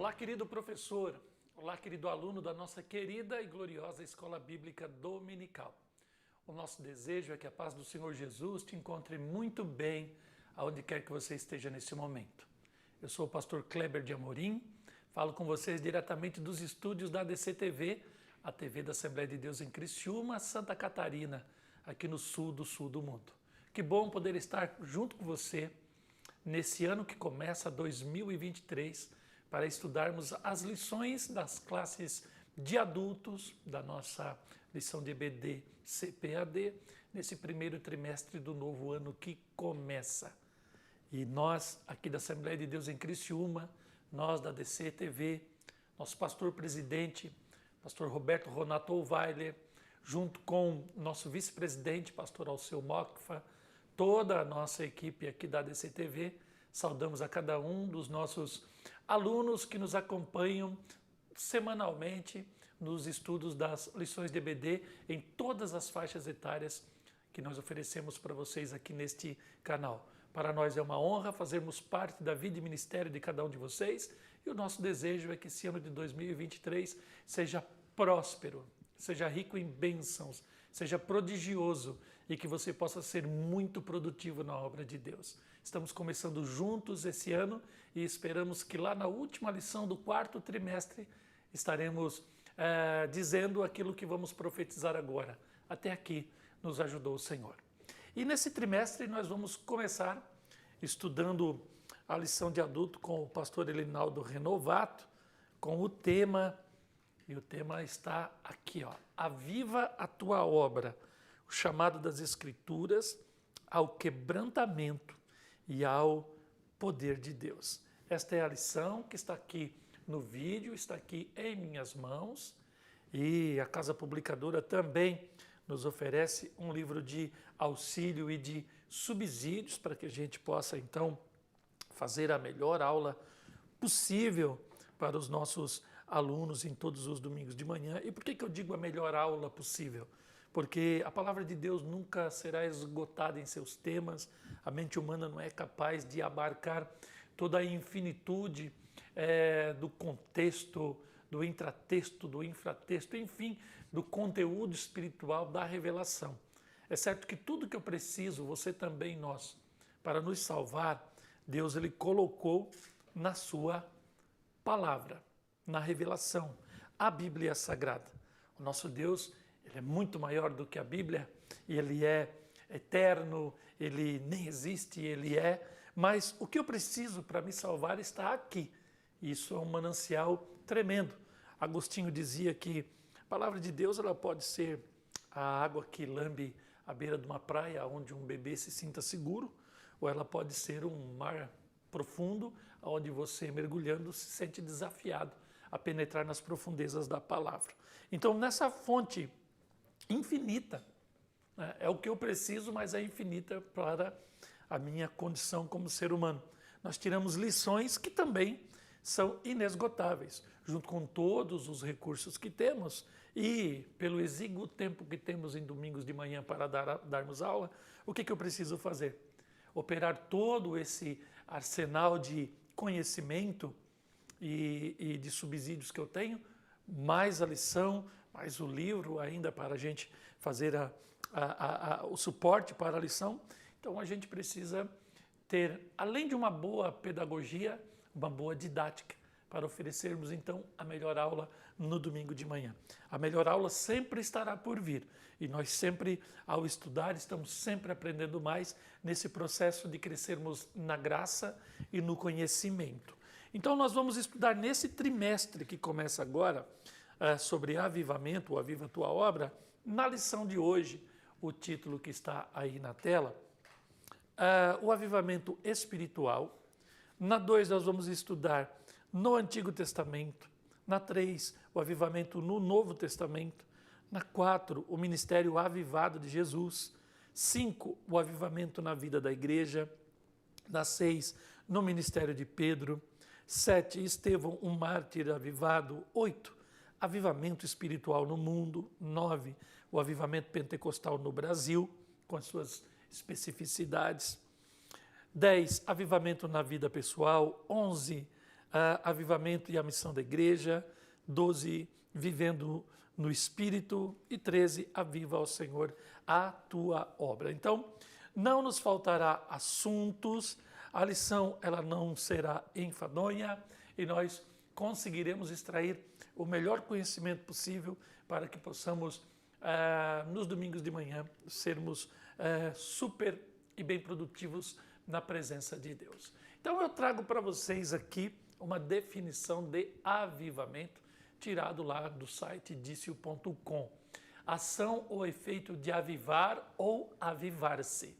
Olá, querido professor. Olá, querido aluno da nossa querida e gloriosa Escola Bíblica Dominical. O nosso desejo é que a paz do Senhor Jesus te encontre muito bem aonde quer que você esteja nesse momento. Eu sou o pastor Kleber de Amorim, falo com vocês diretamente dos estúdios da ADC-TV, a TV da Assembleia de Deus em Criciúma, Santa Catarina, aqui no sul do mundo. Que bom poder estar junto com você nesse ano que começa 2023, para estudarmos as lições das classes de adultos da nossa lição de EBD CPAD, nesse primeiro trimestre do novo ano que começa. E nós, aqui da Assembleia de Deus em Criciúma, nós da ADC-TV, nosso pastor-presidente, pastor Roberto Ronato Weiler, junto com nosso vice-presidente, pastor Alceu Mocfa, toda a nossa equipe aqui da ADC-TV, saudamos a cada um dos nossos alunos que nos acompanham semanalmente nos estudos das lições de EBD em todas as faixas etárias que nós oferecemos para vocês aqui neste canal. Para nós é uma honra fazermos parte da vida e ministério de cada um de vocês e o nosso desejo é que esse ano de 2023 seja próspero, seja rico em bênçãos, seja prodigioso e que você possa ser muito produtivo na obra de Deus. Estamos começando juntos esse ano e esperamos que lá na última lição do quarto trimestre estaremos dizendo aquilo que vamos profetizar agora. Até aqui nos ajudou o Senhor. E nesse trimestre nós vamos começar estudando a lição de adulto com o pastor Elinaldo Renovato, com o tema, e o tema está aqui, ó, aviva a tua obra, o chamado das Escrituras ao quebrantamento e ao poder de Deus. Esta é a lição que está aqui no vídeo, está aqui em minhas mãos, e a Casa Publicadora também nos oferece um livro de auxílio e de subsídios para que a gente possa, então, fazer a melhor aula possível para os nossos alunos em todos os domingos de manhã. E por que eu digo a melhor aula possível? Porque a palavra de Deus nunca será esgotada em seus temas, a mente humana não é capaz de abarcar toda a infinitude do contexto, do intratexto, do infratexto, enfim, do conteúdo espiritual da revelação. É certo que tudo que eu preciso, você também, nós, para nos salvar, Deus ele colocou na sua palavra, na revelação, a Bíblia Sagrada. O nosso Deus, ele é muito maior do que a Bíblia, e ele é eterno, ele nem existe, ele é, mas o que eu preciso para me salvar está aqui. Isso é um manancial tremendo. Agostinho dizia que a palavra de Deus ela pode ser a água que lambe à beira de uma praia onde um bebê se sinta seguro, ou ela pode ser um mar profundo onde você mergulhando se sente desafiado a penetrar nas profundezas da palavra. Então nessa fonte infinita, né, é o que eu preciso, mas é infinita para a minha condição como ser humano. Nós tiramos lições que também são inesgotáveis, junto com todos os recursos que temos e pelo exíguo tempo que temos em domingos de manhã para darmos aula, o que eu preciso fazer? Operar todo esse arsenal de conhecimento e de subsídios que eu tenho, mais a lição, mais o livro ainda para a gente fazer o suporte para a lição. Então a gente precisa ter, além de uma boa pedagogia, uma boa didática, para oferecermos então a melhor aula no domingo de manhã. A melhor aula sempre estará por vir e nós sempre, ao estudar, estamos sempre aprendendo mais nesse processo de crescermos na graça e no conhecimento. Então nós vamos estudar nesse trimestre que começa agora sobre avivamento, o Aviva a Tua Obra, na lição de hoje, o título que está aí na tela, o avivamento espiritual. Na 2 nós vamos estudar no Antigo Testamento. Na 3, o avivamento no Novo Testamento. Na 4, o ministério avivado de Jesus. 5, o avivamento na vida da igreja. Na 6, no ministério de Pedro. 7, Estevão, um mártir avivado. 8, avivamento espiritual no mundo. 9, o avivamento pentecostal no Brasil, com as suas especificidades. 10, avivamento na vida pessoal. 11, Avivamento e a Missão da Igreja, 12, Vivendo no Espírito e 13, Aviva ao Senhor a tua obra. Então, não nos faltará assuntos, a lição ela não será enfadonha e nós conseguiremos extrair o melhor conhecimento possível para que possamos, nos domingos de manhã, sermos super e bem produtivos na presença de Deus. Então eu trago para vocês aqui uma definição de avivamento, tirado lá do site dicio.com. Ação ou efeito de avivar ou avivar-se.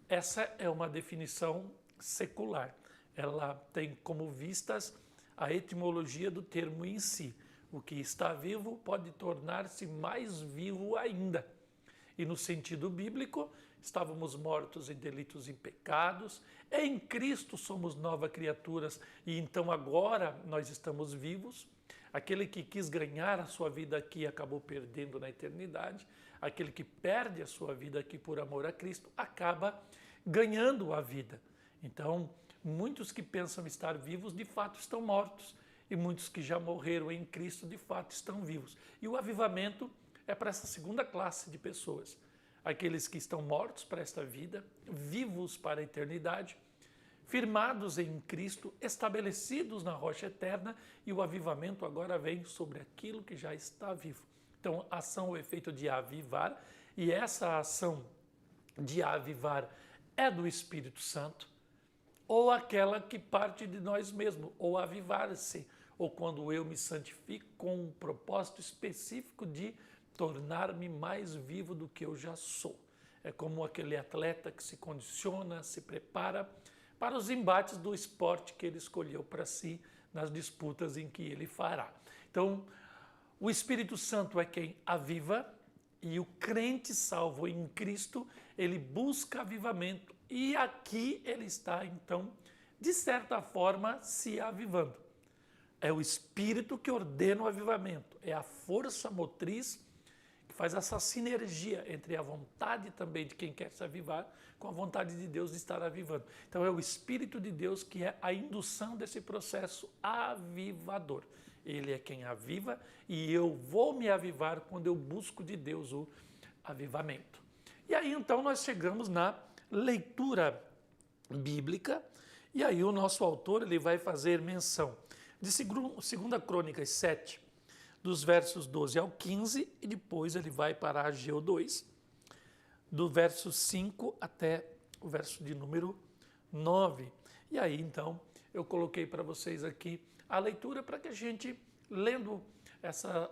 Essa é uma definição secular. Ela tem como vistas a etimologia do termo em si. O que está vivo pode tornar-se mais vivo ainda. E no sentido bíblico, estávamos mortos em delitos e pecados, em Cristo somos novas criaturas e então agora nós estamos vivos. Aquele que quis ganhar a sua vida aqui acabou perdendo na eternidade. Aquele que perde a sua vida aqui por amor a Cristo acaba ganhando a vida. Então, muitos que pensam estar vivos, de fato estão mortos. E muitos que já morreram em Cristo, de fato estão vivos. E o avivamento é para essa segunda classe de pessoas. Aqueles que estão mortos para esta vida, vivos para a eternidade, firmados em Cristo, estabelecidos na rocha eterna, e o avivamento agora vem sobre aquilo que já está vivo. Então, ação ou efeito de avivar, e essa ação de avivar é do Espírito Santo, ou aquela que parte de nós mesmos, ou avivar-se, ou quando eu me santifico com um propósito específico de tornar-me mais vivo do que eu já sou. É como aquele atleta que se condiciona, se prepara para os embates do esporte que ele escolheu para si, nas disputas em que ele fará. Então, o Espírito Santo é quem aviva, e o crente salvo em Cristo, ele busca avivamento, e aqui ele está, então, de certa forma, se avivando. É o Espírito que ordena o avivamento, é a força motriz que faz essa sinergia entre a vontade também de quem quer se avivar com a vontade de Deus de estar avivando. Então é o Espírito de Deus que é a indução desse processo avivador. Ele é quem aviva e eu vou me avivar quando eu busco de Deus o avivamento. E aí então nós chegamos na leitura bíblica e aí o nosso autor ele vai fazer menção de 2 Crônicas 7, dos versos 12 ao 15, e depois ele vai para Ageu 2, do verso 5 até o verso de número 9. E aí, então, eu coloquei para vocês aqui a leitura para que a gente, lendo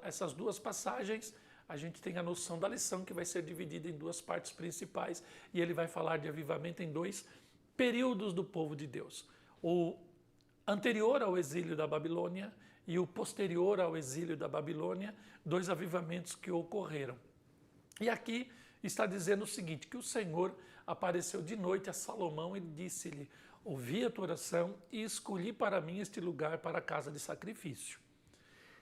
essas duas passagens, a gente tenha a noção da lição que vai ser dividida em duas partes principais, e ele vai falar de avivamento em dois períodos do povo de Deus. O anterior ao exílio da Babilônia e o posterior ao exílio da Babilônia, dois avivamentos que ocorreram. E aqui está dizendo o seguinte, que o Senhor apareceu de noite a Salomão e disse-lhe: ouvi a tua oração e escolhi para mim este lugar para a casa de sacrifício.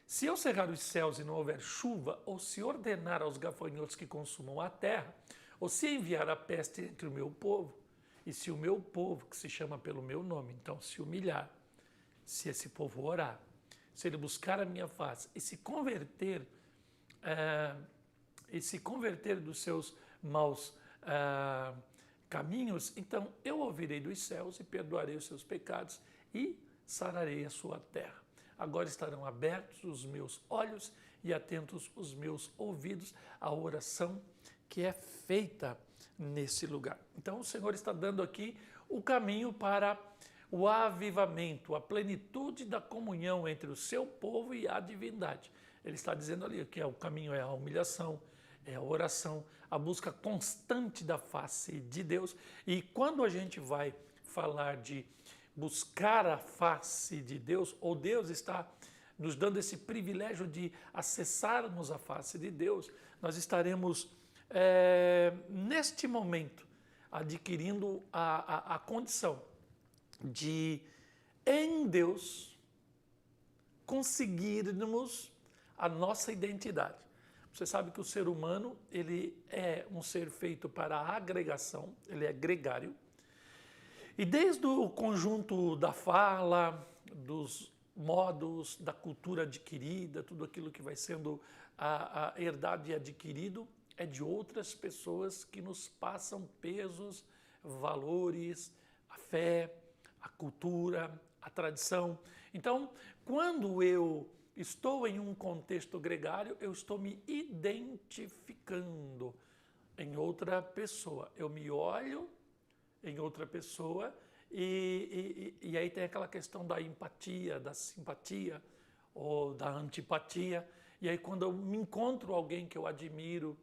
Se eu cerrar os céus e não houver chuva, ou se ordenar aos gafanhotos que consumam a terra, ou se enviar a peste entre o meu povo, e se o meu povo, que se chama pelo meu nome, então se humilhar, se esse povo orar, se ele buscar a minha face e se converter dos seus maus caminhos, então eu ouvirei dos céus e perdoarei os seus pecados e sararei a sua terra. Agora estarão abertos os meus olhos e atentos os meus ouvidos à oração que é feita nesse lugar. Então o Senhor está dando aqui o caminho para o avivamento, a plenitude da comunhão entre o seu povo e a divindade. Ele está dizendo ali que o caminho é a humilhação, é a oração, a busca constante da face de Deus. E quando a gente vai falar de buscar a face de Deus, ou Deus está nos dando esse privilégio de acessarmos a face de Deus, nós estaremos, neste momento, adquirindo a condição de, em Deus, conseguirmos a nossa identidade. Você sabe que o ser humano ele é um ser feito para a agregação, ele é gregário. E desde o conjunto da fala, dos modos, da cultura adquirida, tudo aquilo que vai sendo herdado e adquirido, é de outras pessoas que nos passam pesos, valores, a fé, a cultura, a tradição. Então, quando eu estou em um contexto gregário, eu estou me identificando em outra pessoa. Eu me olho em outra pessoa e aí tem aquela questão da empatia, da simpatia ou da antipatia. E aí quando eu me encontro alguém que eu admiro,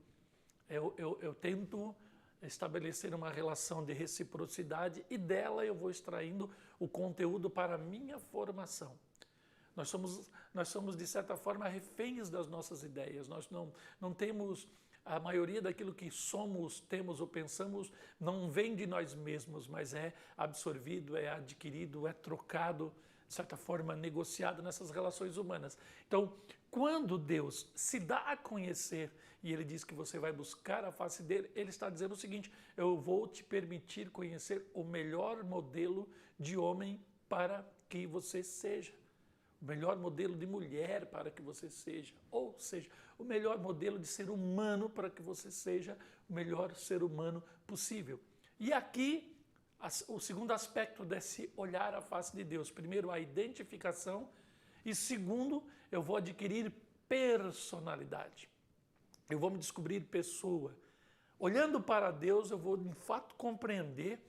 eu tento estabelecer uma relação de reciprocidade e dela eu vou extraindo o conteúdo para a minha formação. Nós somos, de certa forma, reféns das nossas ideias. Nós não temos... A maioria daquilo que somos, temos ou pensamos não vem de nós mesmos, mas é absorvido, é adquirido, é trocado, de certa forma, negociado nessas relações humanas. Então, quando Deus se dá a conhecer e Ele diz que você vai buscar a face dele, Ele está dizendo o seguinte: eu vou te permitir conhecer o melhor modelo de homem para que você seja. O melhor modelo de mulher para que você seja, ou seja, o melhor modelo de ser humano para que você seja o melhor ser humano possível. E aqui, o segundo aspecto desse olhar à face de Deus. Primeiro, a identificação e segundo, eu vou adquirir personalidade. Eu vou me descobrir pessoa. Olhando para Deus, eu vou de fato compreender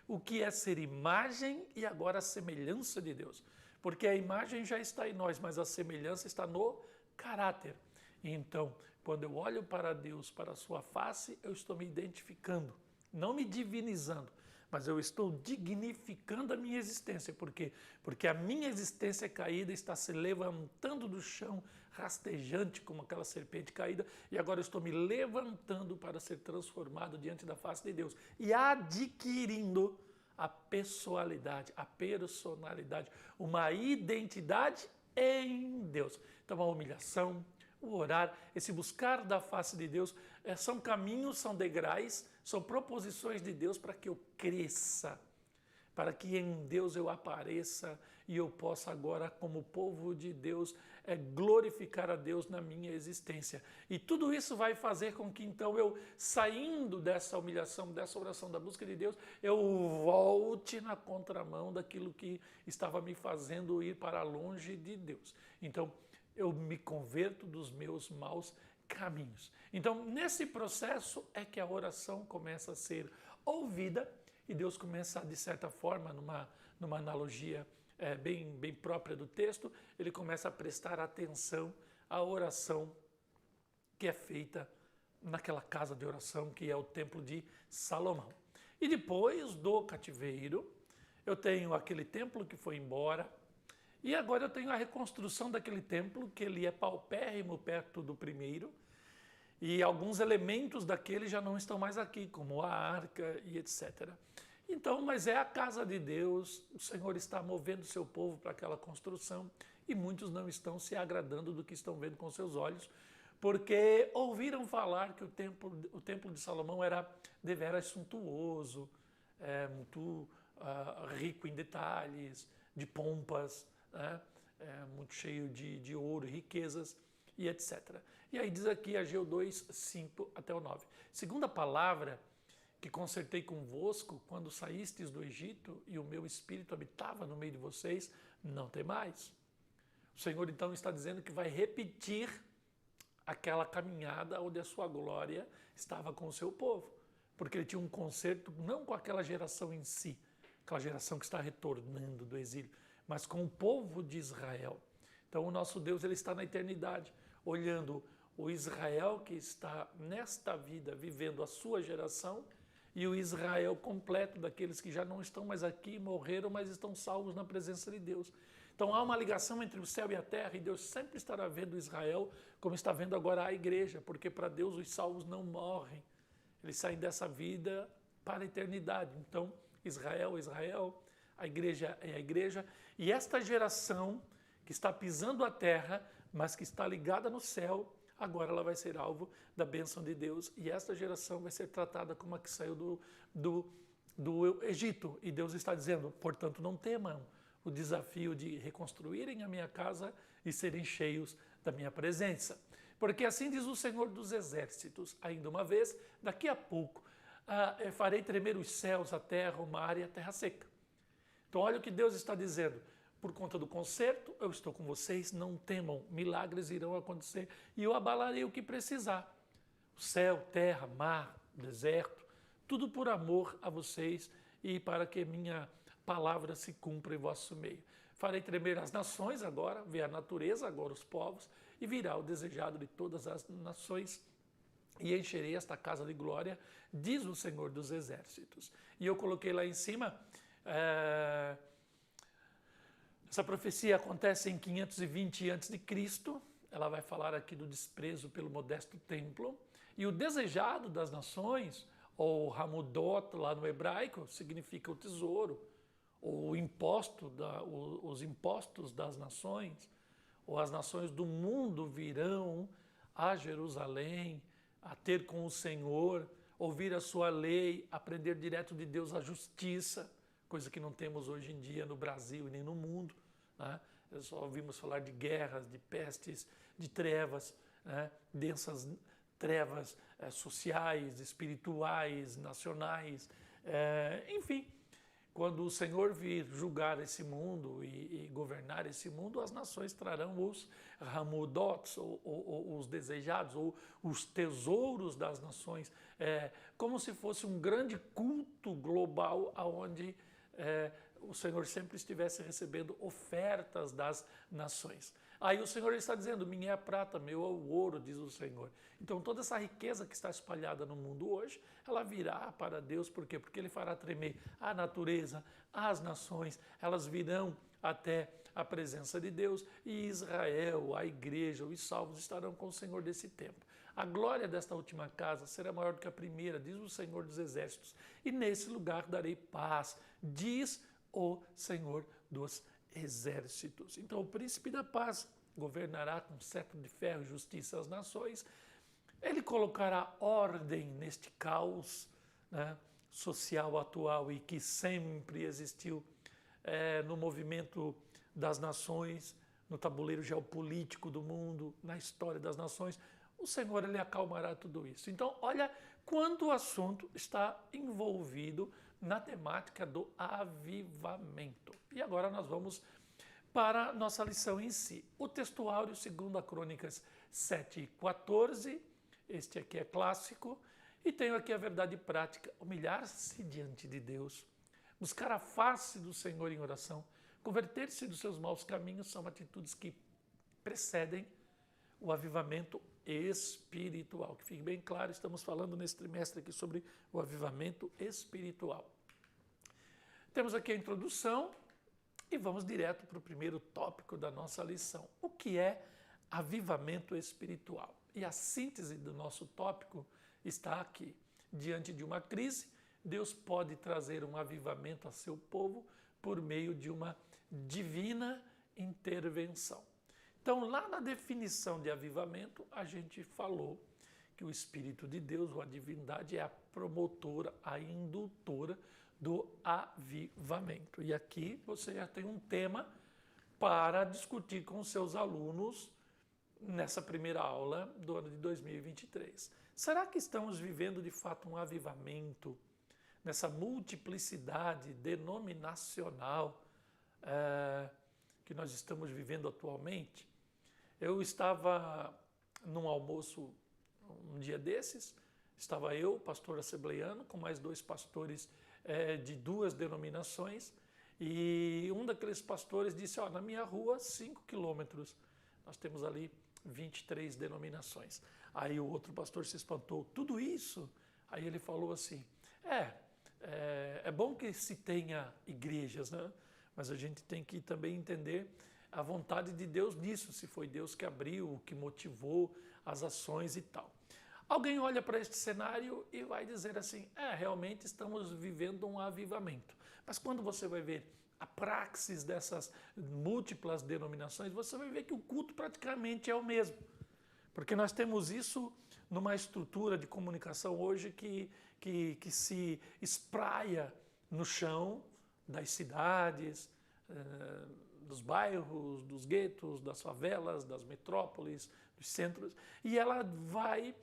o que é ser imagem e agora a semelhança de Deus. Porque a imagem já está em nós, mas a semelhança está no caráter. Então, quando eu olho para Deus, para a sua face, eu estou me identificando, não me divinizando, mas eu estou dignificando a minha existência. Por quê? Porque a minha existência caída está se levantando do chão, rastejante como aquela serpente caída, e agora eu estou me levantando para ser transformado diante da face de Deus e adquirindo a pessoalidade, a personalidade, uma identidade em Deus. Então, a humilhação, o orar, esse buscar da face de Deus, são caminhos, são degraus, são proposições de Deus para que eu cresça, para que em Deus eu apareça e eu possa agora, como povo de Deus, glorificar a Deus na minha existência. E tudo isso vai fazer com que então eu, saindo dessa humilhação, dessa oração da busca de Deus, eu volte na contramão daquilo que estava me fazendo ir para longe de Deus. Então, eu me converto dos meus maus caminhos. Então, nesse processo é que a oração começa a ser ouvida e Deus começa, de certa forma, numa analogia bem própria do texto, ele começa a prestar atenção à oração que é feita naquela casa de oração que é o Templo de Salomão. E depois do cativeiro, eu tenho aquele templo que foi embora, e agora eu tenho a reconstrução daquele templo, que ele é paupérrimo perto do primeiro, e alguns elementos daquele já não estão mais aqui, como a arca e etc. Então, mas é a casa de Deus, o Senhor está movendo o seu povo para aquela construção, e muitos não estão se agradando do que estão vendo com seus olhos, porque ouviram falar que o templo de Salomão era deveras suntuoso, muito rico em detalhes, de pompas, muito cheio de ouro, riquezas e etc. E aí diz aqui Ageu 2, 5 até o 9. Segunda palavra que concertei convosco quando saístes do Egito e o meu espírito habitava no meio de vocês, não temais. O Senhor então está dizendo que vai repetir aquela caminhada onde a sua glória estava com o seu povo, porque ele tinha um concerto não com aquela geração em si, aquela geração que está retornando do exílio, mas com o povo de Israel. Então o nosso Deus ele está na eternidade, olhando o Israel que está nesta vida, vivendo a sua geração, e o Israel completo daqueles que já não estão mais aqui, morreram, mas estão salvos na presença de Deus. Então há uma ligação entre o céu e a terra, e Deus sempre estará vendo Israel como está vendo agora a igreja, porque para Deus os salvos não morrem, eles saem dessa vida para a eternidade. Então Israel, a igreja é a igreja, e esta geração que está pisando a terra, mas que está ligada no céu, agora ela vai ser alvo da bênção de Deus, e esta geração vai ser tratada como a que saiu do Egito. E Deus está dizendo, portanto, não temam, o desafio de reconstruírem a minha casa e serem cheios da minha presença. Porque assim diz o Senhor dos Exércitos, ainda uma vez, daqui a pouco, farei tremer os céus, a terra, o mar e a terra seca. Então olha o que Deus está dizendo. Por conta do conserto, eu estou com vocês, não temam, milagres irão acontecer e eu abalarei o que precisar. O céu, terra, mar, deserto, tudo por amor a vocês e para que minha palavra se cumpra em vosso meio. Farei tremer as nações agora, ver a natureza agora, os povos, e virá o desejado de todas as nações e encherei esta casa de glória, diz o Senhor dos Exércitos. E eu coloquei lá em cima, essa profecia acontece em 520 a.C., ela vai falar aqui do desprezo pelo modesto templo, e o desejado das nações, ou Hamudot lá no hebraico, significa o tesouro, ou os impostos das nações, ou as nações do mundo virão a Jerusalém, a ter com o Senhor, ouvir a sua lei, aprender direto de Deus a justiça, coisa que não temos hoje em dia no Brasil e nem no mundo. Né? Só ouvimos falar de guerras, de pestes, de trevas, né? Densas trevas sociais, espirituais, nacionais, enfim. Quando o Senhor vir julgar esse mundo e governar esse mundo, as nações trarão os Hamudots, ou os desejados, ou os tesouros das nações, como se fosse um grande culto global onde o Senhor sempre estivesse recebendo ofertas das nações. Aí o Senhor está dizendo, minha é a prata, meu é o ouro, diz o Senhor. Então toda essa riqueza que está espalhada no mundo hoje, ela virá para Deus, por quê? Porque Ele fará tremer a natureza, as nações, elas virão até a presença de Deus e Israel, a igreja, os salvos estarão com o Senhor desse tempo. A glória desta última casa será maior do que a primeira, diz o Senhor dos Exércitos, e nesse lugar darei paz, diz o Senhor dos Exércitos. Então o príncipe da paz governará com cetro de ferro e justiça as nações, ele colocará ordem neste caos, né, social atual e que sempre existiu no movimento das nações, no tabuleiro geopolítico do mundo, na história das nações. O Senhor, Ele acalmará tudo isso. Então, olha quanto o assunto está envolvido na temática do avivamento. E agora nós vamos para a nossa lição em si. O textuário, 2 Crônicas 7:14, este aqui é clássico, e tenho aqui a verdade prática, humilhar-se diante de Deus, buscar a face do Senhor em oração, converter-se dos seus maus caminhos, são atitudes que precedem o avivamento espiritual. Que fique bem claro, estamos falando nesse trimestre aqui sobre o avivamento espiritual. Temos aqui a introdução e vamos direto para o primeiro tópico da nossa lição. O que é avivamento espiritual? E a síntese do nosso tópico está aqui. Diante de uma crise, Deus pode trazer um avivamento a seu povo por meio de uma divina intervenção. Então, lá na definição de avivamento, a gente falou que o Espírito de Deus, ou a divindade, é a promotora, a indutora do avivamento. E aqui você já tem um tema para discutir com seus alunos nessa primeira aula do ano de 2023. Será que estamos vivendo de fato um avivamento nessa multiplicidade denominacional que nós estamos vivendo atualmente? Eu estava num almoço um dia desses, estava eu, pastor assembleiano, com mais 2 pastores de 2 denominações, e um daqueles pastores disse, na minha rua, 5 quilômetros, nós temos ali 23 denominações. Aí o outro pastor se espantou, tudo isso? Aí ele falou assim, é bom que se tenha igrejas, né? Mas a gente tem que também entender a vontade de Deus nisso, se foi Deus que abriu, que motivou as ações e tal. Alguém olha para este cenário e vai dizer assim, realmente estamos vivendo um avivamento. Mas quando você vai ver a praxis dessas múltiplas denominações, você vai ver que o culto praticamente é o mesmo. Porque nós temos isso numa estrutura de comunicação hoje que se espraia no chão das cidades, dos bairros, dos guetos, das favelas, das metrópoles, dos centros, e ela vai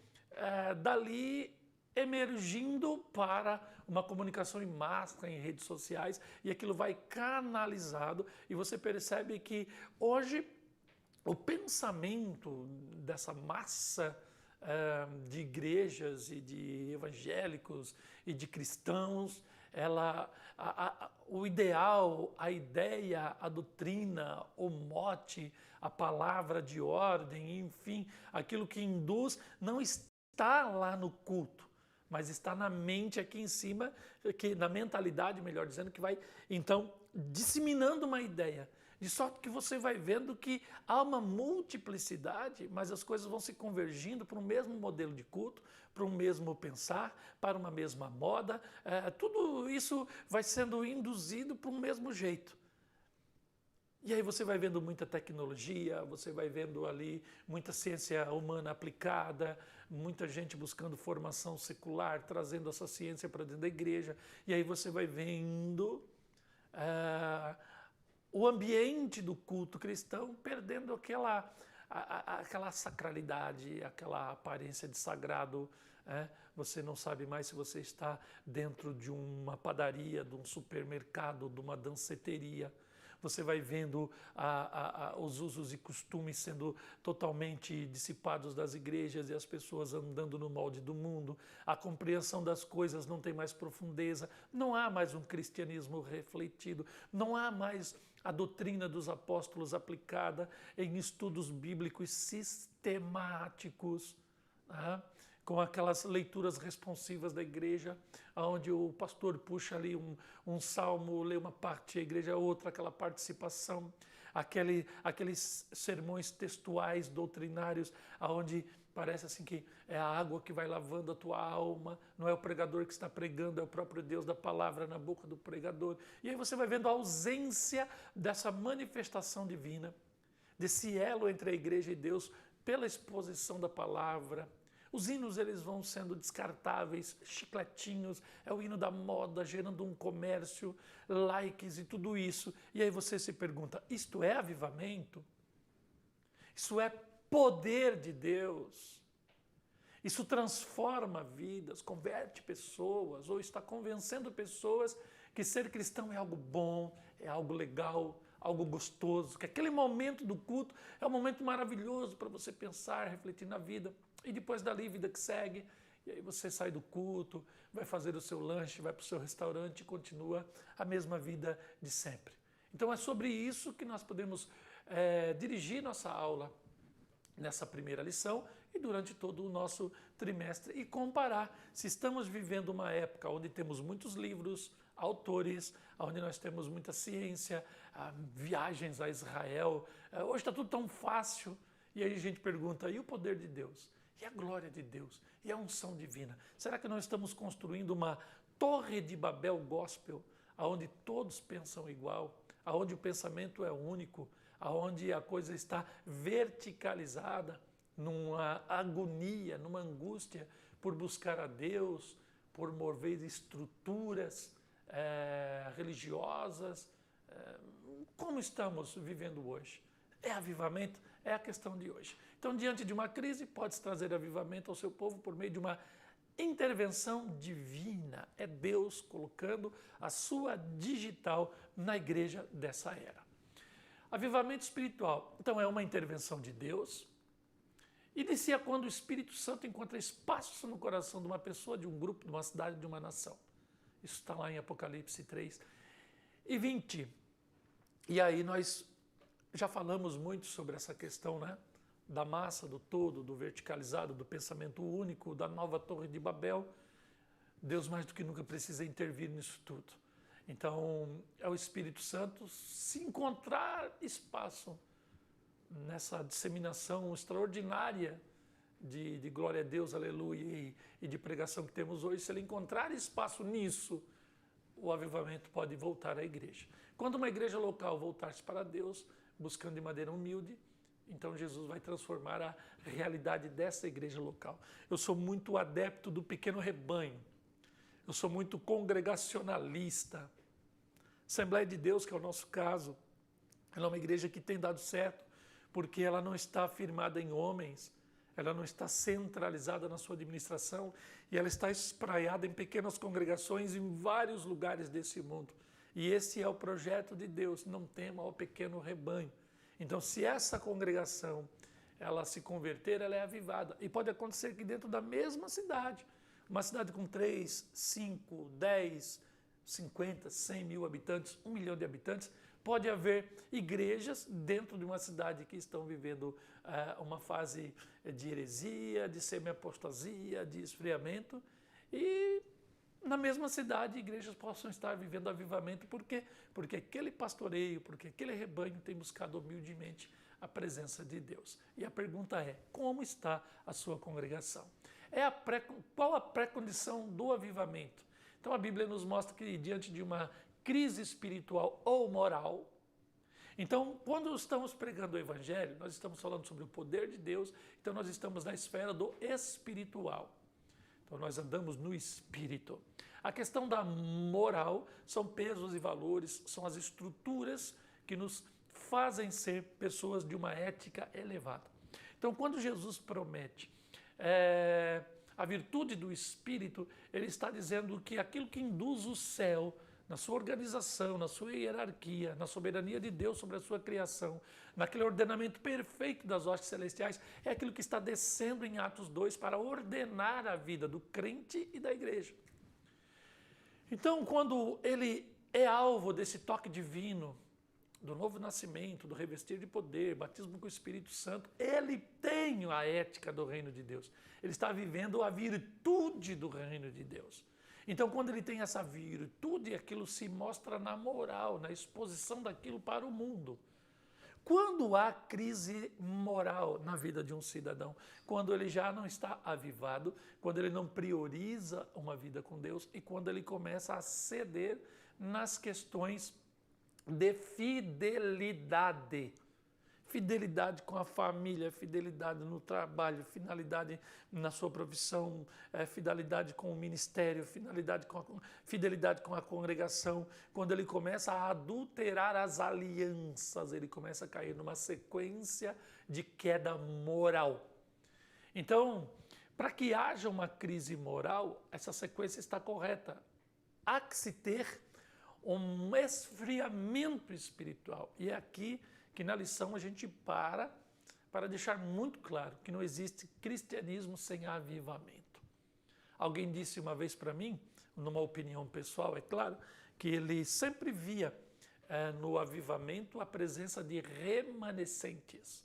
dali emergindo para uma comunicação em massa, em redes sociais, e aquilo vai canalizado, e você percebe que hoje o pensamento dessa massa de igrejas e de evangélicos e de cristãos, o ideal, a ideia, a doutrina, o mote, a palavra de ordem, enfim, aquilo que induz, não está lá no culto, mas está na mente aqui em cima, na mentalidade, melhor dizendo, que vai, então, disseminando uma ideia. De sorte que você vai vendo que há uma multiplicidade, mas as coisas vão se convergindo para um mesmo modelo de culto, para um mesmo pensar, para uma mesma moda. Tudo isso vai sendo induzido para um mesmo jeito. E aí você vai vendo muita tecnologia, você vai vendo ali muita ciência humana aplicada, muita gente buscando formação secular, trazendo essa ciência para dentro da igreja. E aí você vai vendo o ambiente do culto cristão perdendo aquela sacralidade, aquela aparência de sagrado. Você não sabe mais se você está dentro de uma padaria, de um supermercado, de uma danceteria. Você vai vendo os usos e costumes sendo totalmente dissipados das igrejas e as pessoas andando no molde do mundo. A compreensão das coisas não tem mais profundeza. Não há mais um cristianismo refletido. Não há mais a doutrina dos apóstolos aplicada em estudos bíblicos sistemáticos, com aquelas leituras responsivas da igreja, onde o pastor puxa ali um salmo, lê uma parte, a igreja outra, aquela participação, aqueles sermões textuais, doutrinários, onde parece assim que é a água que vai lavando a tua alma, não é o pregador que está pregando, é o próprio Deus da palavra na boca do pregador. E aí você vai vendo a ausência dessa manifestação divina, desse elo entre a igreja e Deus pela exposição da palavra. Os hinos eles vão sendo descartáveis, chicletinhos, é o hino da moda, gerando um comércio, likes e tudo isso. E aí você se pergunta, isto é avivamento? Isso é poder de Deus? Isso transforma vidas, converte pessoas, ou está convencendo pessoas que ser cristão é algo bom, é algo legal, algo gostoso, que aquele momento do culto é um momento maravilhoso para você pensar, refletir na vida. E depois dali, vida que segue, e aí você sai do culto, vai fazer o seu lanche, vai para o seu restaurante e continua a mesma vida de sempre. Então é sobre isso que nós podemos dirigir nossa aula nessa primeira lição e durante todo o nosso trimestre e comparar se estamos vivendo uma época onde temos muitos livros, autores, onde nós temos muita ciência, viagens a Israel. Hoje está tudo tão fácil. E aí a gente pergunta, e o poder de Deus? E a glória de Deus? E a unção divina? Será que nós estamos construindo uma torre de Babel gospel, onde todos pensam igual, onde o pensamento é único, onde a coisa está verticalizada, numa agonia, numa angústia por buscar a Deus, por mover estruturas religiosas? Como estamos vivendo hoje? É avivamento? É a questão de hoje. Então, diante de uma crise, pode-se trazer avivamento ao seu povo por meio de uma intervenção divina. É Deus colocando a sua digital na igreja dessa era. Avivamento espiritual. Então, é uma intervenção de Deus. Inicia quando o Espírito Santo encontra espaço no coração de uma pessoa, de um grupo, de uma cidade, de uma nação. Isso está lá em Apocalipse 3 e 20. E aí nós já falamos muito sobre essa questão, né? Da massa, do todo, do verticalizado, do pensamento único, da nova Torre de Babel. Deus mais do que nunca precisa intervir nisso tudo. Então, é o Espírito Santo se encontrar espaço nessa disseminação extraordinária de glória a Deus, aleluia, e de pregação que temos hoje. Se ele encontrar espaço nisso, o avivamento pode voltar à igreja. Quando uma igreja local voltar-se para Deus, buscando de maneira humilde, então Jesus vai transformar a realidade dessa igreja local. Eu sou muito adepto do pequeno rebanho. Eu sou muito congregacionalista. Assembleia de Deus, que é o nosso caso, ela é uma igreja que tem dado certo, porque ela não está firmada em homens, ela não está centralizada na sua administração e ela está espraiada em pequenas congregações em vários lugares desse mundo. E esse é o projeto de Deus, não tema ao pequeno rebanho. Então, se essa congregação ela se converter, ela é avivada. E pode acontecer que dentro da mesma cidade, uma cidade com 3, 5, 10, 50, 100 mil habitantes, 1 milhão de habitantes, pode haver igrejas dentro de uma cidade que estão vivendo uma fase de heresia, de semi-apostasia, de esfriamento, e na mesma cidade igrejas possam estar vivendo avivamento. Por quê? Porque aquele pastoreio, porque aquele rebanho tem buscado humildemente a presença de Deus. E a pergunta é, como está a sua congregação? Qual a pré-condição do avivamento? Então a Bíblia nos mostra que diante de uma crise espiritual ou moral, então quando estamos pregando o Evangelho, nós estamos falando sobre o poder de Deus, então nós estamos na esfera do espiritual. Então nós andamos no Espírito. A questão da moral são pesos e valores, são as estruturas que nos fazem ser pessoas de uma ética elevada. Então quando Jesus promete a virtude do Espírito, ele está dizendo que aquilo que induz o céu na sua organização, na sua hierarquia, na soberania de Deus sobre a sua criação, naquele ordenamento perfeito das hostes celestiais, é aquilo que está descendo em Atos 2 para ordenar a vida do crente e da igreja. Então, quando ele é alvo desse toque divino, do novo nascimento, do revestir de poder, batismo com o Espírito Santo, ele tem a ética do reino de Deus. Ele está vivendo a virtude do reino de Deus. Então, quando ele tem essa virtude, aquilo se mostra na moral, na exposição daquilo para o mundo. Quando há crise moral na vida de um cidadão, quando ele já não está avivado, quando ele não prioriza uma vida com Deus e quando ele começa a ceder nas questões de fidelidade. Fidelidade com a família, fidelidade no trabalho, fidelidade na sua profissão, fidelidade com o ministério, fidelidade com a congregação. Quando ele começa a adulterar as alianças, ele começa a cair numa sequência de queda moral. Então, para que haja uma crise moral, essa sequência está correta. Há que se ter um esfriamento espiritual. E é aqui que na lição a gente para deixar muito claro que não existe cristianismo sem avivamento. Alguém disse uma vez para mim, numa opinião pessoal, é claro, que ele sempre via no avivamento a presença de remanescentes.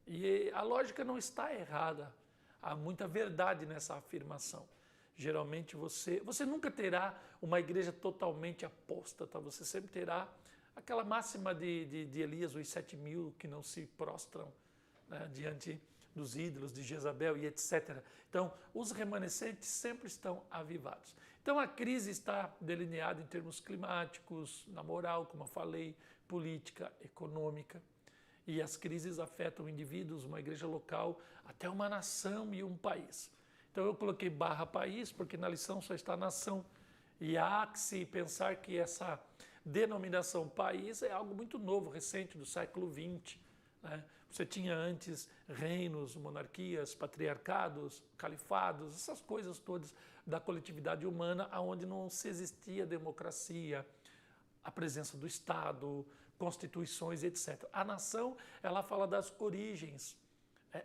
E a lógica não está errada. Há muita verdade nessa afirmação. Geralmente você nunca terá uma igreja totalmente apóstata, você sempre terá aquela máxima de Elias, os 7.000 que não se prostram diante dos ídolos de Jezabel e etc. Então, os remanescentes sempre estão avivados. Então, a crise está delineada em termos climáticos, na moral, como eu falei, política, econômica. E as crises afetam indivíduos, uma igreja local, até uma nação e um país. Então eu coloquei /país, porque na lição só está nação. E há que se pensar que essa denominação país é algo muito novo, recente, do século XX. Né? Você tinha antes reinos, monarquias, patriarcados, califados, essas coisas todas da coletividade humana, onde não se existia democracia, a presença do Estado, constituições, etc. A nação, ela fala das origens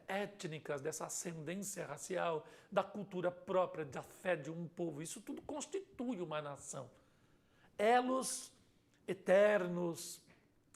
étnicas, dessa ascendência racial, da cultura própria, da fé de um povo. Isso tudo constitui uma nação. Elos eternos,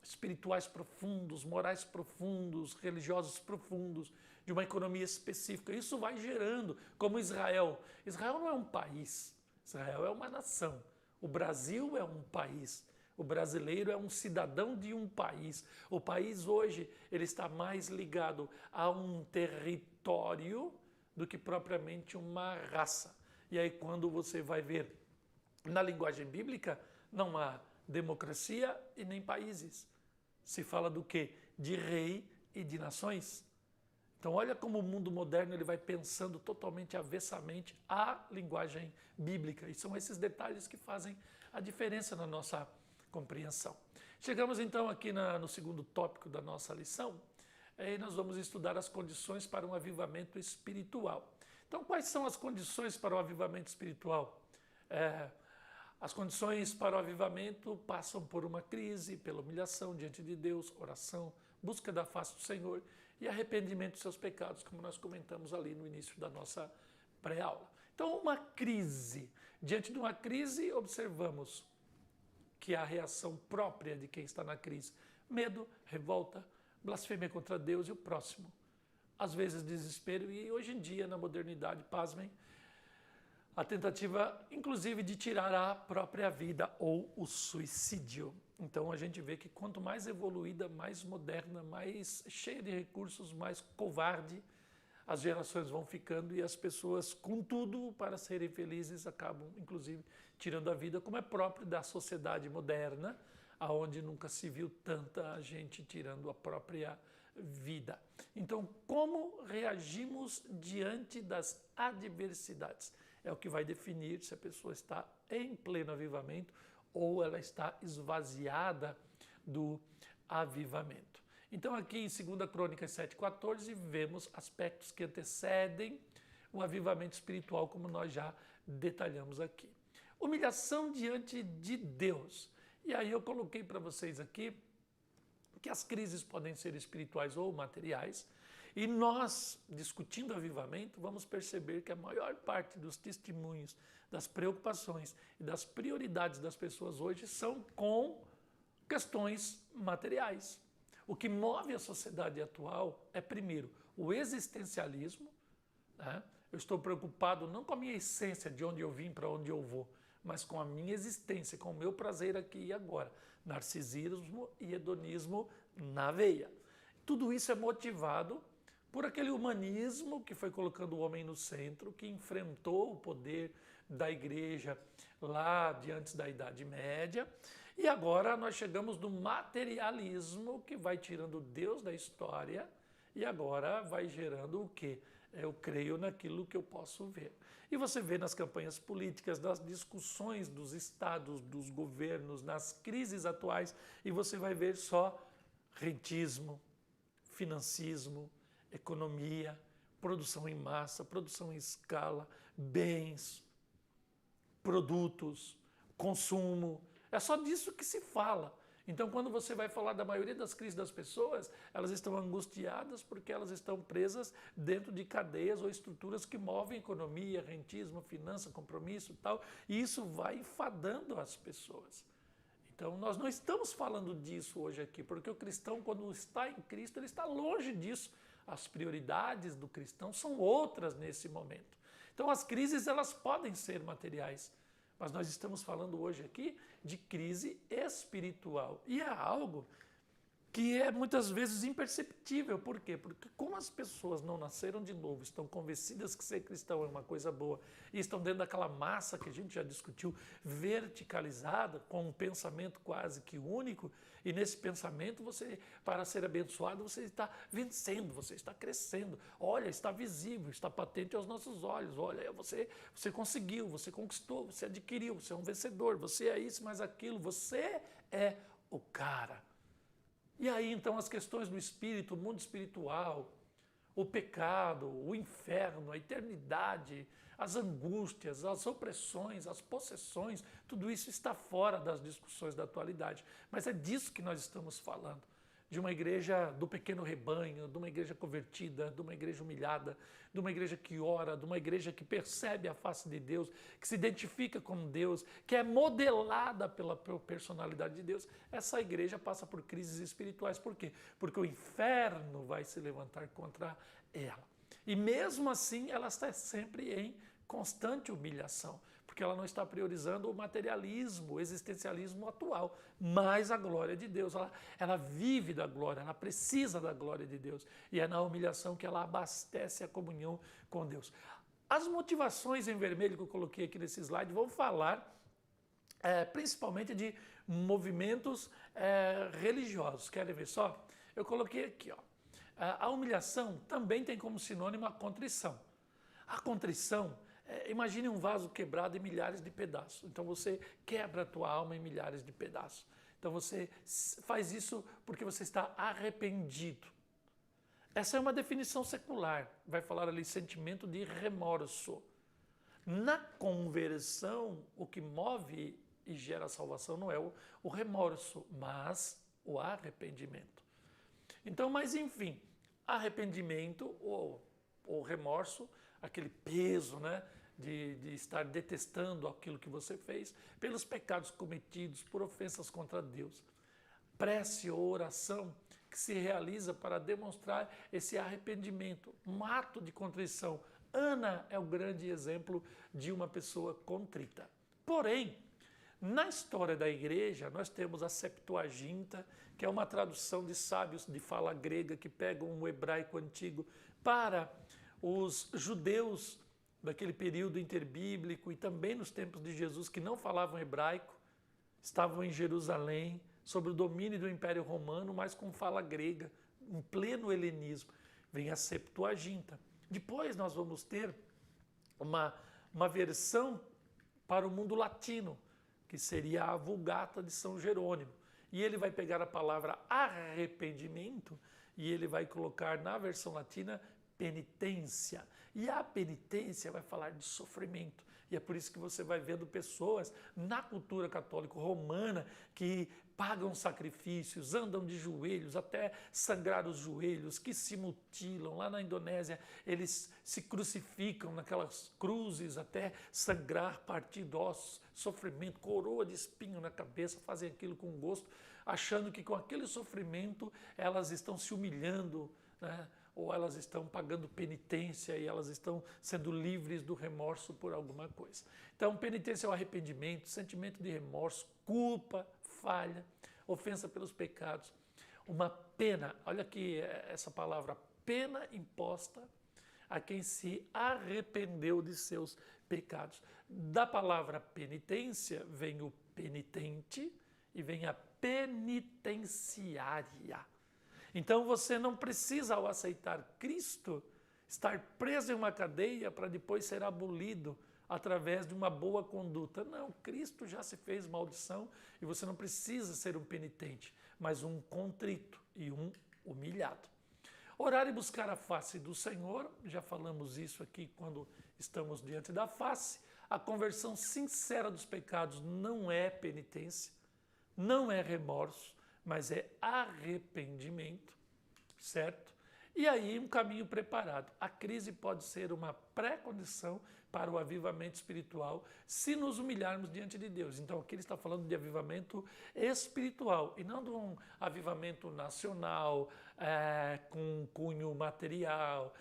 espirituais profundos, morais profundos, religiosos profundos, de uma economia específica. Isso vai gerando, como Israel. Israel não é um país, Israel é uma nação. O Brasil é um país. O brasileiro é um cidadão de um país. O país hoje ele está mais ligado a um território do que propriamente uma raça. E aí quando você vai ver na linguagem bíblica, não há democracia e nem países. Se fala do quê? De rei e de nações. Então olha como o mundo moderno ele vai pensando totalmente avessamente a linguagem bíblica. E são esses detalhes que fazem a diferença na nossa compreensão. Chegamos então aqui no segundo tópico da nossa lição, e nós vamos estudar as condições para um avivamento espiritual. Então, quais são as condições para o avivamento espiritual? As condições para o avivamento passam por uma crise, pela humilhação diante de Deus, oração, busca da face do Senhor e arrependimento dos seus pecados, como nós comentamos ali no início da nossa pré-aula. Então, uma crise. Diante de uma crise, observamos que a reação própria de quem está na crise: medo, revolta, blasfêmia contra Deus e o próximo. Às vezes desespero e hoje em dia, na modernidade, pasmem, a tentativa, inclusive, de tirar a própria vida ou o suicídio. Então a gente vê que quanto mais evoluída, mais moderna, mais cheia de recursos, mais covarde, as gerações vão ficando e as pessoas, com tudo para serem felizes, acabam, inclusive, tirando a vida, como é próprio da sociedade moderna, onde nunca se viu tanta gente tirando a própria vida. Então, como reagimos diante das adversidades? É o que vai definir se a pessoa está em pleno avivamento ou ela está esvaziada do avivamento. Então aqui em 2 Crônicas 7,14 vemos aspectos que antecedem o avivamento espiritual, como nós já detalhamos aqui. Humilhação diante de Deus. E aí eu coloquei para vocês aqui que as crises podem ser espirituais ou materiais, e nós, discutindo avivamento, vamos perceber que a maior parte dos testemunhos, das preocupações e das prioridades das pessoas hoje são com questões materiais. O que move a sociedade atual é, primeiro, o existencialismo. Né? Eu estou preocupado não com a minha essência, de onde eu vim, para onde eu vou, mas com a minha existência, com o meu prazer aqui e agora. Narcisismo e hedonismo na veia. Tudo isso é motivado por aquele humanismo que foi colocando o homem no centro, que enfrentou o poder da igreja lá de antes da Idade Média. E agora nós chegamos no materialismo que vai tirando Deus da história e agora vai gerando o quê? Eu creio naquilo que eu posso ver. E você vê nas campanhas políticas, nas discussões dos estados, dos governos, nas crises atuais, e você vai ver só rentismo, financismo, economia, produção em massa, produção em escala, bens, produtos, consumo. É só disso que se fala. Então, quando você vai falar da maioria das crises das pessoas, elas estão angustiadas porque elas estão presas dentro de cadeias ou estruturas que movem economia, rentismo, finança, compromisso e tal, e isso vai enfadando as pessoas. Então, nós não estamos falando disso hoje aqui, porque o cristão, quando está em Cristo, ele está longe disso. As prioridades do cristão são outras nesse momento. Então, as crises, elas podem ser materiais, mas nós estamos falando hoje aqui de crise espiritual. E é algo que é muitas vezes imperceptível. Por quê? Porque como as pessoas não nasceram de novo, estão convencidas que ser cristão é uma coisa boa, e estão dentro daquela massa que a gente já discutiu, verticalizada, com um pensamento quase que único, e nesse pensamento, você, para ser abençoado, você está vencendo, você está crescendo. Olha, está visível, está patente aos nossos olhos. Olha, você conseguiu, você conquistou, você adquiriu, você é um vencedor, você é isso, mais aquilo, você é o cara. E aí, então, as questões do espírito, o mundo espiritual, o pecado, o inferno, a eternidade, as angústias, as opressões, as possessões, tudo isso está fora das discussões da atualidade. Mas é disso que nós estamos falando. De uma igreja do pequeno rebanho, de uma igreja convertida, de uma igreja humilhada, de uma igreja que ora, de uma igreja que percebe a face de Deus, que se identifica com Deus, que é modelada pela personalidade de Deus. Essa igreja passa por crises espirituais. Por quê? Porque o inferno vai se levantar contra ela. E mesmo assim, ela está sempre em constante humilhação, porque ela não está priorizando o materialismo, o existencialismo atual, mas a glória de Deus. Ela vive da glória, ela precisa da glória de Deus. E é na humilhação que ela abastece a comunhão com Deus. As motivações em vermelho que eu coloquei aqui nesse slide vão falar principalmente de movimentos religiosos. Querem ver só? Eu coloquei aqui, ó. A humilhação também tem como sinônimo a contrição. A contrição, imagine um vaso quebrado em milhares de pedaços. Então você quebra a tua alma em milhares de pedaços. Então você faz isso porque você está arrependido. Essa é uma definição secular, vai falar ali sentimento de remorso. Na conversão, o que move e gera salvação não é o remorso, mas o arrependimento. Então, mas enfim, arrependimento ou remorso, aquele peso, né, de estar detestando aquilo que você fez, pelos pecados cometidos, por ofensas contra Deus. Prece ou oração que se realiza para demonstrar esse arrependimento, um ato de contrição. Ana é o grande exemplo de uma pessoa contrita. Porém, na história da igreja, nós temos a Septuaginta, que é uma tradução de sábios de fala grega que pegam o hebraico antigo para os judeus daquele período interbíblico e também nos tempos de Jesus que não falavam hebraico, estavam em Jerusalém, sob o domínio do Império Romano, mas com fala grega, em pleno helenismo. Vem a Septuaginta. Depois nós vamos ter uma versão para o mundo latino, que seria a Vulgata de São Jerônimo. E ele vai pegar a palavra arrependimento e ele vai colocar na versão latina penitência. E a penitência vai falar de sofrimento. E é por isso que você vai vendo pessoas na cultura católica romana que pagam sacrifícios, andam de joelhos até sangrar os joelhos, que se mutilam. Lá na Indonésia, eles se crucificam naquelas cruzes até sangrar, partir ossos, sofrimento, coroa de espinho na cabeça, fazem aquilo com gosto, achando que com aquele sofrimento elas estão se humilhando, né? Ou elas estão pagando penitência e elas estão sendo livres do remorso por alguma coisa. Então, penitência é o arrependimento, sentimento de remorso, culpa, falha, ofensa pelos pecados. Uma pena, olha aqui essa palavra, pena imposta a quem se arrependeu de seus pecados. Da palavra penitência vem o penitente e vem a penitenciária. Então você não precisa, ao aceitar Cristo, estar preso em uma cadeia para depois ser abolido através de uma boa conduta. Não, Cristo já se fez maldição e você não precisa ser um penitente, mas um contrito e um humilhado. Orar e buscar a face do Senhor, já falamos isso aqui quando estamos diante da face. A conversão sincera dos pecados não é penitência, não é remorso, mas é arrependimento, certo? E aí um caminho preparado. A crise pode ser uma pré-condição para o avivamento espiritual se nos humilharmos diante de Deus. Então aqui ele está falando de avivamento espiritual e não de um avivamento nacional, com cunho material,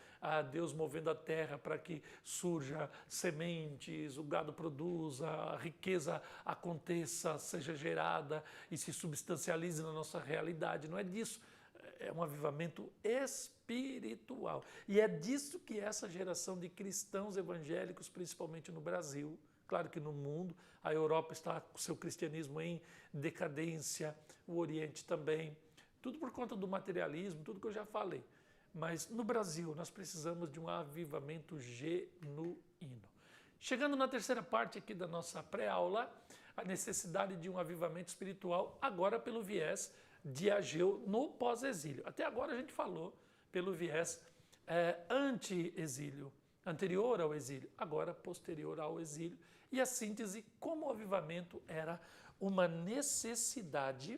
Deus movendo a terra para que surja sementes, o gado produza, a riqueza aconteça, seja gerada e se substancialize na nossa realidade. Não é disso. É um avivamento espiritual. E é disso que essa geração de cristãos evangélicos, principalmente no Brasil, claro que no mundo, a Europa está com seu cristianismo em decadência, o Oriente também, tudo por conta do materialismo, tudo que eu já falei. Mas no Brasil nós precisamos de um avivamento genuíno. Chegando na terceira parte aqui da nossa pré-aula, a necessidade de um avivamento espiritual, agora pelo viés de Ageu no pós-exílio. Até agora a gente falou pelo viés anti-exílio, anterior ao exílio, agora posterior ao exílio. E a síntese, como o avivamento era uma necessidade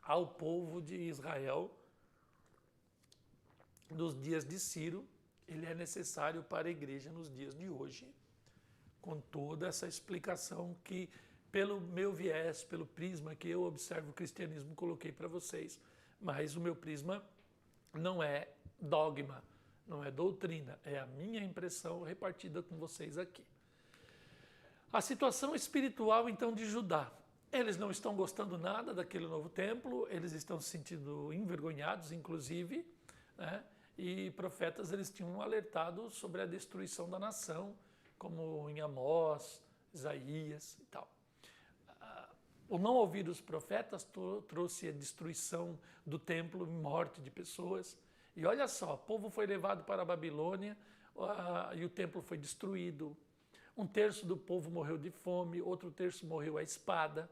ao povo de Israel nos dias de Ciro, ele é necessário para a igreja nos dias de hoje, com toda essa explicação que, pelo meu viés, pelo prisma que eu observo o cristianismo, coloquei para vocês. Mas o meu prisma não é dogma, não é doutrina, é a minha impressão repartida com vocês aqui. A situação espiritual, então, de Judá. Eles não estão gostando nada daquele novo templo, eles estão se sentindo envergonhados, inclusive, né? E profetas eles tinham alertado sobre a destruição da nação, como em Amós, Isaías e tal. O não ouvir os profetas trouxe a destruição do templo, morte de pessoas. E olha só, o povo foi levado para a Babilônia e o templo foi destruído. Um terço do povo morreu de fome, outro terço morreu à espada.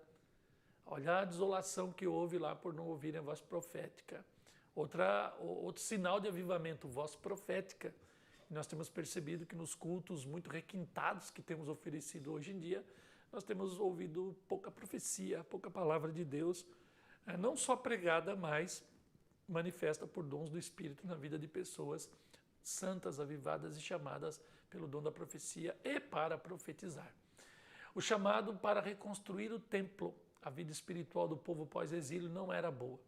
Olha a desolação que houve lá por não ouvirem a voz profética. Outro sinal de avivamento, voz profética. Nós temos percebido que nos cultos muito requintados que temos oferecido hoje em dia, nós temos ouvido pouca profecia, pouca palavra de Deus, não só pregada, mas manifesta por dons do Espírito na vida de pessoas santas, avivadas e chamadas pelo dom da profecia e para profetizar. O chamado para reconstruir o templo, a vida espiritual do povo pós-exílio não era boa.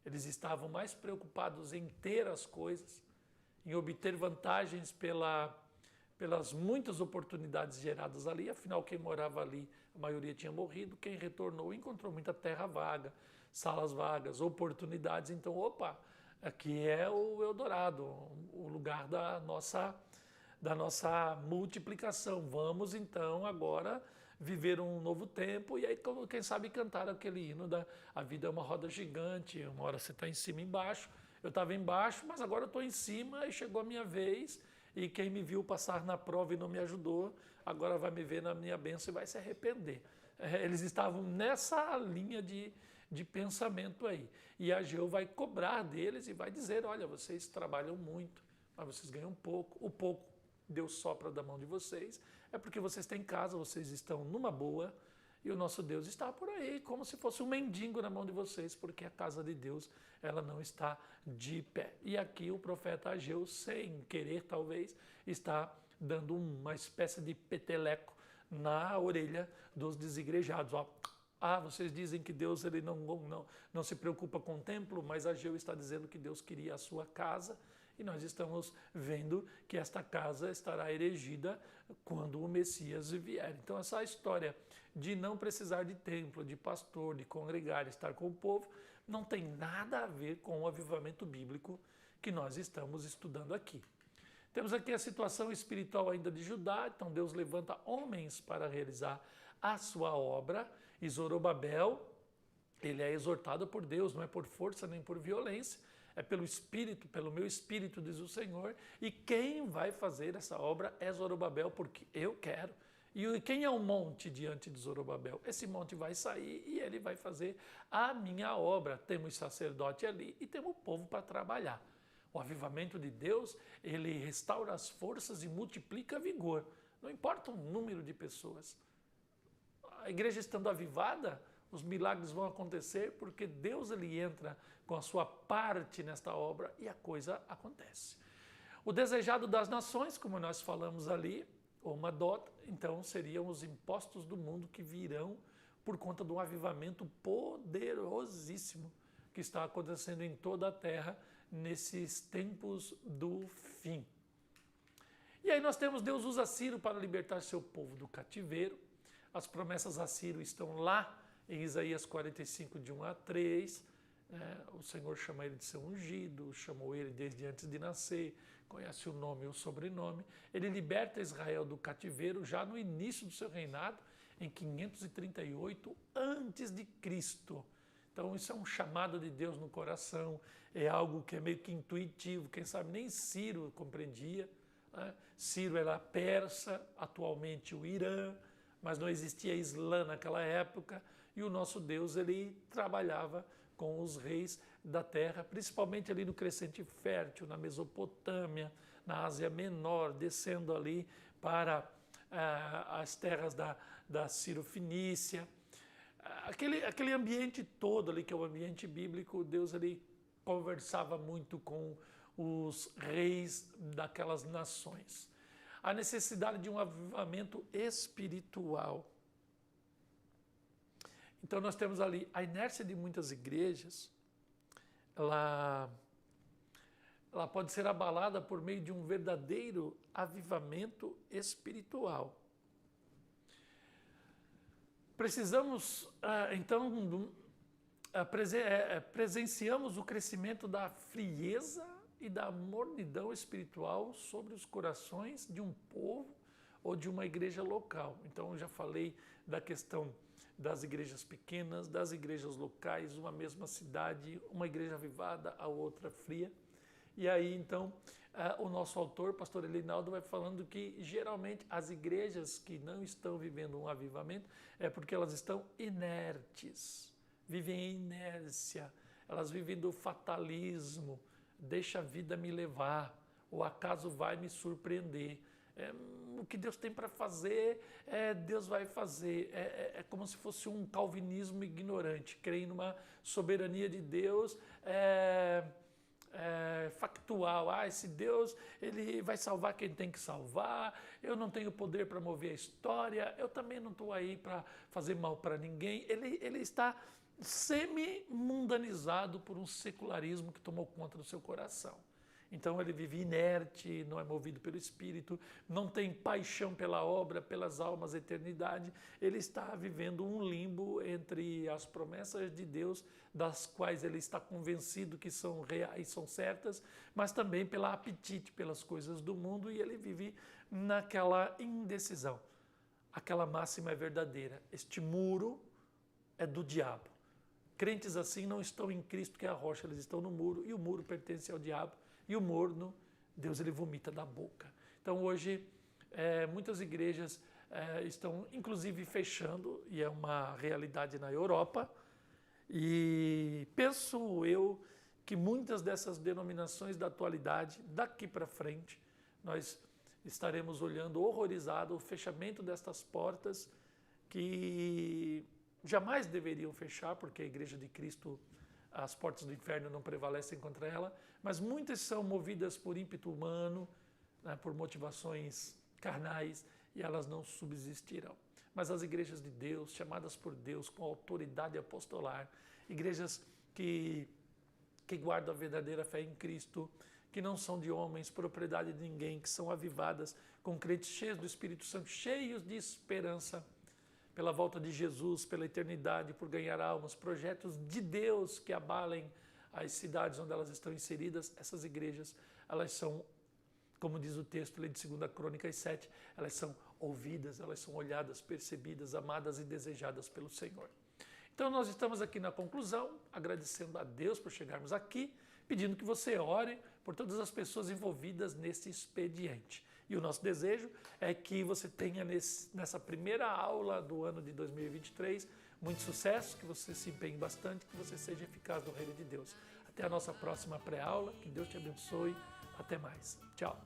Eles estavam mais preocupados em ter as coisas, em obter vantagens pelas muitas oportunidades geradas ali. Afinal, quem morava ali, a maioria tinha morrido. Quem retornou encontrou muita terra vaga, salas vagas, oportunidades. Então, opa, aqui é o Eldorado, o lugar da nossa multiplicação. Vamos, então, agora viver um novo tempo e aí, quem sabe, cantar aquele hino da A Vida é uma Roda Gigante. Uma hora você está em cima e embaixo. Eu estava embaixo, mas agora eu estou em cima e chegou a minha vez. E quem me viu passar na prova e não me ajudou, agora vai me ver na minha bênção e vai se arrepender. Eles estavam nessa linha de pensamento aí. E Ageu vai cobrar deles e vai dizer, olha, vocês trabalham muito, mas vocês ganham pouco. O pouco Deus sopra da mão de vocês, é porque vocês têm casa, vocês estão numa boa, e o nosso Deus está por aí, como se fosse um mendigo na mão de vocês, porque a casa de Deus, ela não está de pé. E aqui o profeta Ageu, sem querer talvez, está dando uma espécie de peteleco na orelha dos desigrejados. Ó, vocês dizem que Deus ele não se preocupa com o templo, mas Ageu está dizendo que Deus queria a sua casa, e nós estamos vendo que esta casa estará erigida quando o Messias vier. Então essa história de não precisar de templo, de pastor, de congregar, estar com o povo, não tem nada a ver com o avivamento bíblico que nós estamos estudando aqui. Temos aqui a situação espiritual ainda de Judá, então Deus levanta homens para realizar a sua obra, e Zorobabel, ele é exortado por Deus, não é por força nem por violência, é pelo Espírito, pelo meu Espírito, diz o Senhor, e quem vai fazer essa obra é Zorobabel, porque eu quero. E quem é o monte diante de Zorobabel? Esse monte vai sair e ele vai fazer a minha obra. Temos sacerdote ali e temos o povo para trabalhar. O avivamento de Deus, ele restaura as forças e multiplica vigor. Não importa o número de pessoas. A igreja estando avivada, os milagres vão acontecer porque Deus ele entra com a sua parte nesta obra e a coisa acontece. O desejado das nações, como nós falamos ali, ou Madot, então seriam os impostos do mundo que virão por conta de um avivamento poderosíssimo que está acontecendo em toda a terra nesses tempos do fim. E aí nós temos Deus usa Ciro para libertar seu povo do cativeiro. As promessas a Ciro estão lá em Isaías 45, de 1 a 3. O Senhor chama ele de seu ungido, chamou ele desde antes de nascer, conhece o nome e o sobrenome. Ele liberta Israel do cativeiro já no início do seu reinado, em 538 a.C. Então isso é um chamado de Deus no coração, é algo que é meio que intuitivo, quem sabe nem Ciro compreendia. Ciro era persa, atualmente o Irã, mas não existia Islã naquela época, e o nosso Deus ele trabalhava com os reis da terra, principalmente ali no Crescente Fértil, na Mesopotâmia, na Ásia Menor, descendo ali para as terras da Ciro-Fenícia. Aquele ambiente todo ali, que é o ambiente bíblico, Deus ali conversava muito com os reis daquelas nações. A necessidade de um avivamento espiritual. Então nós temos ali a inércia de muitas igrejas, ela pode ser abalada por meio de um verdadeiro avivamento espiritual. Precisamos, então, presenciamos o crescimento da frieza e da mornidão espiritual sobre os corações de um povo ou de uma igreja local. Então, eu já falei da questão das igrejas pequenas, das igrejas locais, uma mesma cidade, uma igreja avivada, a outra fria. E aí, então, o nosso autor, pastor Elinaldo, vai falando que, geralmente, as igrejas que não estão vivendo um avivamento é porque elas estão inertes. vivem em inércia, elas vivem do fatalismo, deixa a vida me levar, o acaso vai me surpreender. O que Deus tem para fazer, Deus vai fazer. É como se fosse um calvinismo ignorante, creio numa soberania de Deus factual. Esse Deus, ele vai salvar quem tem que salvar, eu não tenho poder para mover a história, eu também não estou aí para fazer mal para ninguém. Ele está semi-mundanizado por um secularismo que tomou conta do seu coração. Então ele vive inerte, não é movido pelo Espírito, não tem paixão pela obra, pelas almas, eternidade. Ele está vivendo um limbo entre as promessas de Deus, das quais ele está convencido que são reais, são certas, mas também pelo apetite pelas coisas do mundo, e ele vive naquela indecisão. Aquela máxima é verdadeira: este muro é do diabo. Crentes assim não estão em Cristo, que é a rocha, eles estão no muro, e o muro pertence ao diabo. E o morno, Deus ele vomita da boca. Então hoje muitas igrejas estão inclusive fechando, e é uma realidade na Europa, e penso eu que muitas dessas denominações da atualidade, daqui para frente, nós estaremos olhando horrorizado o fechamento destas portas que jamais deveriam fechar, porque a Igreja de Cristo, as portas do inferno não prevalecem contra ela, mas muitas são movidas por ímpeto humano, né, por motivações carnais, e elas não subsistirão. Mas as igrejas de Deus, chamadas por Deus com autoridade apostolar, igrejas que guardam a verdadeira fé em Cristo, que não são de homens, propriedade de ninguém, que são avivadas com crentes cheios do Espírito Santo, cheios de esperança pela volta de Jesus, pela eternidade, por ganhar almas, projetos de Deus que abalem as cidades onde elas estão inseridas. Essas igrejas, elas são, como diz o texto de 2 Crônicas 7, elas são ouvidas, elas são olhadas, percebidas, amadas e desejadas pelo Senhor. Então nós estamos aqui na conclusão, agradecendo a Deus por chegarmos aqui, pedindo que você ore por todas as pessoas envolvidas nesse expediente. E o nosso desejo é que você tenha nessa primeira aula do ano de 2023 muito sucesso, que você se empenhe bastante, que você seja eficaz no reino de Deus. Até a nossa próxima pré-aula, que Deus te abençoe, até mais. Tchau.